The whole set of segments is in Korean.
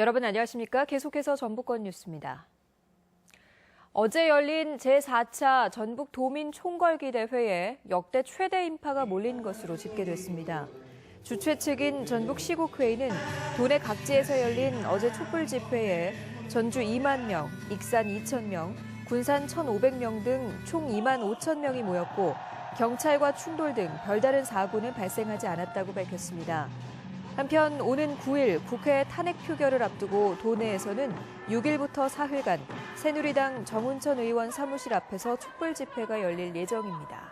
여러분 안녕하십니까? 계속해서 전북권 뉴스입니다. 어제 열린 제4차 전북 도민 총궐기 대회에 역대 최대 인파가 몰린 것으로 집계됐습니다. 주최 측인 전북시국회의는 도내 각지에서 열린 어제 촛불 집회에 전주 2만 명, 익산 2천 명, 군산 1,500명 등 총 2만 5천 명이 모였고 경찰과 충돌 등 별다른 사고는 발생하지 않았다고 밝혔습니다. 한편 오는 9일 국회 탄핵 표결을 앞두고 도내에서는 6일부터 사흘간 새누리당 정운천 의원 사무실 앞에서 촛불 집회가 열릴 예정입니다.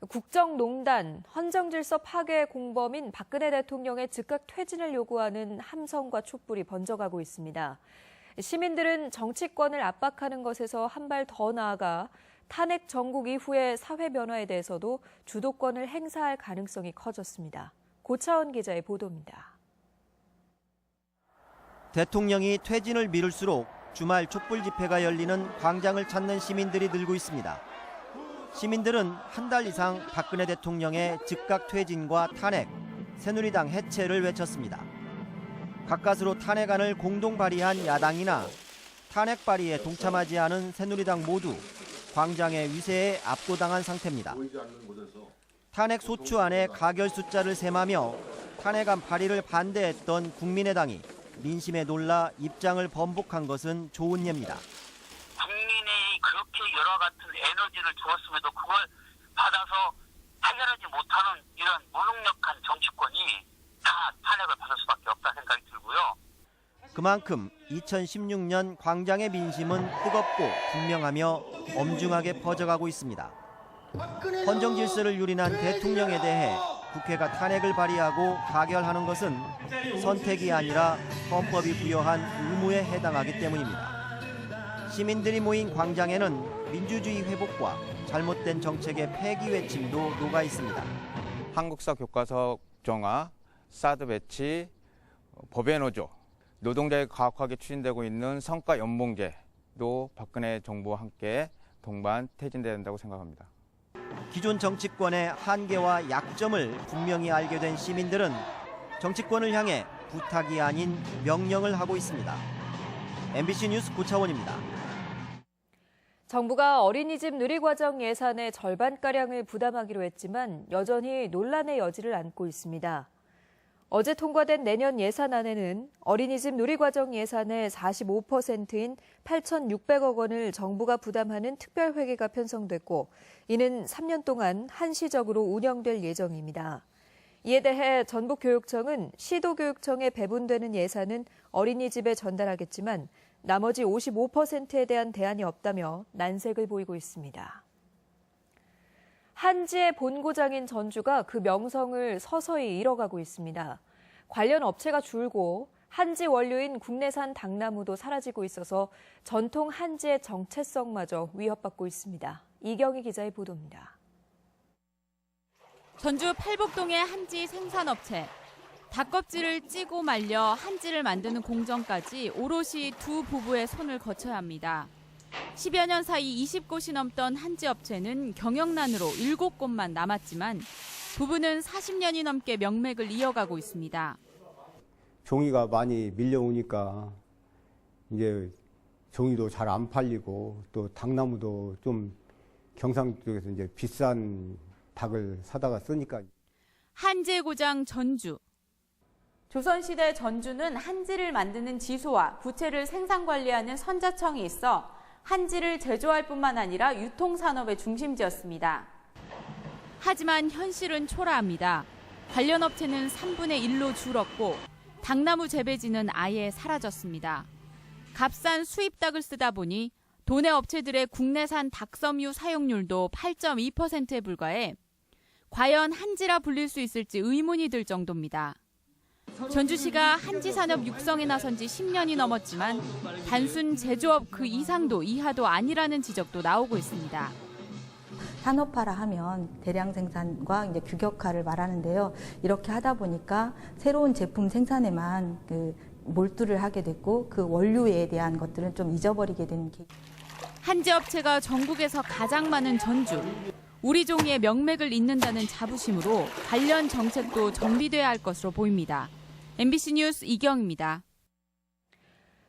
국정농단, 헌정질서 파괴 공범인 박근혜 대통령의 즉각 퇴진을 요구하는 함성과 촛불이 번져가고 있습니다. 시민들은 정치권을 압박하는 것에서 한 발 더 나아가 탄핵 정국 이후의 사회 변화에 대해서도 주도권을 행사할 가능성이 커졌습니다. 고차원 기자의 보도입니다. 대통령이 퇴진을 미룰수록 주말 촛불 집회가 열리는 광장을 찾는 시민들이 늘고 있습니다. 시민들은 한 달 이상 박근혜 대통령의 즉각 퇴진과 탄핵, 새누리당 해체를 외쳤습니다. 가까스로 탄핵안을 공동 발의한 야당이나 탄핵 발의에 동참하지 않은 새누리당 모두 광장의 위세에 압도당한 상태입니다. 탄핵 소추안에 가결 숫자를 셈하며 탄핵안 발의를 반대했던 국민의당이 민심에 놀라 입장을 번복한 것은 좋은 예입니다. 국민이 그렇게 여러 같은 에너지를 주었음에도 그걸 받아서 해결하지 못하는 이런 무능력한 정치권이 다 탄핵을 받을 수밖에 없다는 생각이 들고요. 그만큼 2016년 광장의 민심은 뜨겁고 분명하며 엄중하게 퍼져가고 있습니다. 헌정 질서를 유린한 대통령에 대해 국회가 탄핵을 발의하고 가결하는 것은 선택이 아니라 헌법이 부여한 의무에 해당하기 때문입니다. 시민들이 모인 광장에는 민주주의 회복과 잘못된 정책의 폐기 외침도 녹아 있습니다. 한국사 교과서 정화, 사드 배치, 법의 노조, 노동자에 가혹하게 추진되고 있는 성과 연봉제도 박근혜 정부와 함께 동반 퇴진돼야 된다고 생각합니다. 기존 정치권의 한계와 약점을 분명히 알게 된 시민들은 정치권을 향해 부탁이 아닌 명령을 하고 있습니다. MBC 뉴스 고차원입니다. 정부가 어린이집 누리과정 예산의 절반가량을 부담하기로 했지만 여전히 논란의 여지를 안고 있습니다. 어제 통과된 내년 예산안에는 어린이집 누리과정 예산의 45%인 8,600억 원을 정부가 부담하는 특별회계가 편성됐고 이는 3년 동안 한시적으로 운영될 예정입니다. 이에 대해 전북교육청은 시도교육청에 배분되는 예산은 어린이집에 전달하겠지만 나머지 55%에 대한 대안이 없다며 난색을 보이고 있습니다. 한지의 본고장인 전주가 그 명성을 서서히 잃어가고 있습니다. 관련 업체가 줄고 한지 원료인 국내산 당나무도 사라지고 있어서 전통 한지의 정체성마저 위협받고 있습니다. 이경희 기자의 보도입니다. 전주 팔복동의 한지 생산업체. 닭껍질을 찌고 말려 한지를 만드는 공정까지 오롯이 두 부부의 손을 거쳐야 합니다. 10여 년 사이 20곳이 넘던 한지 업체는 경영난으로 7곳만 남았지만 부부는 40년이 넘게 명맥을 이어가고 있습니다. 종이가 많이 밀려오니까 이제 종이도 잘 안 팔리고 또 닭나무도 좀 경상 쪽에서 이제 비싼 닭을 사다가 쓰니까. 한지의 고장 전주. 조선시대 전주는 한지를 만드는 지소와 부채를 생산 관리하는 선자청이 있어 한지를 제조할 뿐만 아니라 유통산업의 중심지였습니다. 하지만 현실은 초라합니다. 관련 업체는 3분의 1로 줄었고 닭나무 재배지는 아예 사라졌습니다. 값싼 수입닭을 쓰다 보니 도내 업체들의 국내산 닭섬유 사용률도 8.2%에 불과해 과연 한지라 불릴 수 있을지 의문이 들 정도입니다. 전주시가 한지 산업 육성에 나선 지 10년이 넘었지만 단순 제조업 그 이상도 이하도 아니라는 지적도 나오고 있습니다. 산업화라 하면 대량 생산과 이제 규격화를 말하는데요. 이렇게 하다 보니까 새로운 제품 생산에만 몰두를 하게 됐고 그 원료에 대한 것들은 좀 잊어버리게 되는 계기. 한지 업체가 전국에서 가장 많은 전주. 우리 종이의 명맥을 잇는다는 자부심으로 관련 정책도 정비돼야 할 것으로 보입니다. MBC 뉴스 이경입니다.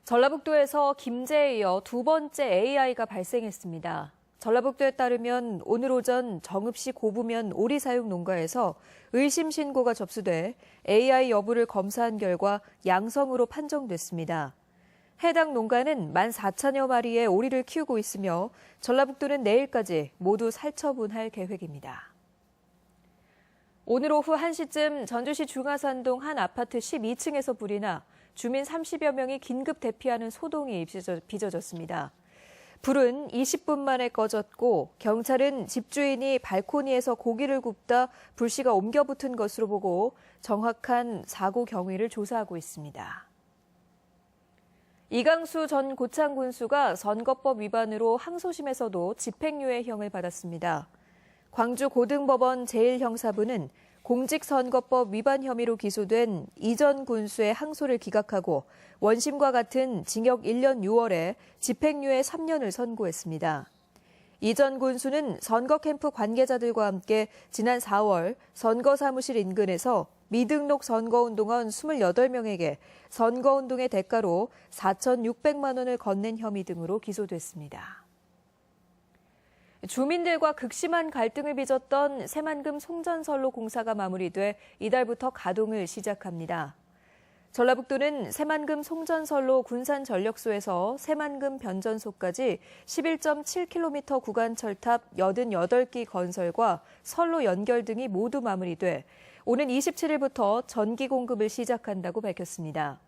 전라북도에서 김제에 이어 두 번째 AI가 발생했습니다. 전라북도에 따르면 오늘 오전 정읍시 고부면 오리 사육 농가에서 의심 신고가 접수돼 AI 여부를 검사한 결과 양성으로 판정됐습니다. 해당 농가는 14,000여 마리의 오리를 키우고 있으며 전라북도는 내일까지 모두 살처분할 계획입니다. 오늘 오후 1시쯤 전주시 중화산동 한 아파트 12층에서 불이 나 주민 30여 명이 긴급 대피하는 소동이 빚어졌습니다. 불은 20분 만에 꺼졌고 경찰은 집주인이 발코니에서 고기를 굽다 불씨가 옮겨 붙은 것으로 보고 정확한 사고 경위를 조사하고 있습니다. 이강수 전 고창 군수가 선거법 위반으로 항소심에서도 집행유예형을 받았습니다. 광주 고등법원 제1형사부는 공직선거법 위반 혐의로 기소된 이 전 군수의 항소를 기각하고 원심과 같은 징역 1년 6월에 집행유예 3년을 선고했습니다. 이 전 군수는 선거 캠프 관계자들과 함께 지난 4월 선거사무실 인근에서 미등록 선거운동원 28명에게 선거운동의 대가로 4,600만 원을 건넨 혐의 등으로 기소됐습니다. 주민들과 극심한 갈등을 빚었던 새만금 송전선로 공사가 마무리돼 이달부터 가동을 시작합니다. 전라북도는 새만금 송전선로 군산전력소에서 새만금 변전소까지 11.7km 구간 철탑 88기 건설과 선로 연결 등이 모두 마무리돼 오는 27일부터 전기 공급을 시작한다고 밝혔습니다.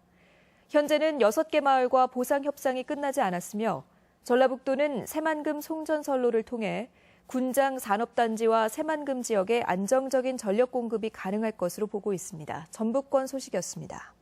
현재는 6개 마을과 보상 협상이 끝나지 않았으며 전라북도는 새만금 송전선로를 통해 군장 산업단지와 새만금 지역에 안정적인 전력 공급이 가능할 것으로 보고 있습니다. 전북권 소식이었습니다.